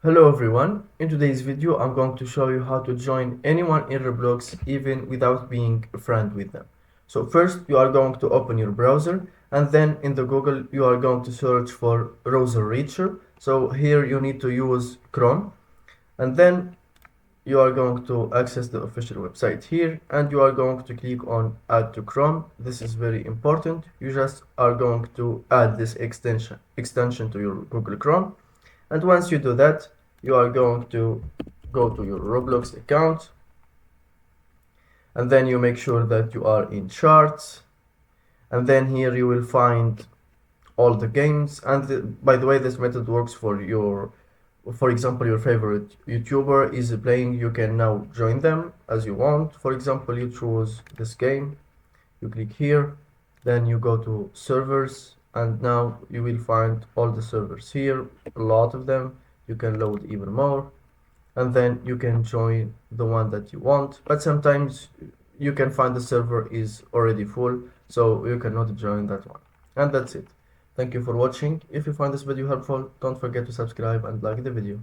Hello everyone, in today's video I'm going to show you how to join anyone in Roblox even without being a friend with them. So first you are going to open your browser and then in the Google you are going to search for browser reacher. So here you need to use Chrome and then you are going to access the official website here and you are going to click on add to Chrome. This is very important. You just are going to add this extension to your Google Chrome, and once you do that you are going to go to your Roblox account and then you make sure that you are in charts, and then here you will find all the games. And by the way, this method works for for example, your favorite YouTuber is playing, you can now join them as you want. For example, you choose this game, you click here, then you go to servers, and now you will find all the servers here, a lot of them. You can load even more, and then you can join the one that you want. But sometimes you can find the server is already full, so you cannot join that one. And that's it. Thank you for watching. If you find this video helpful, don't forget to subscribe and like the video.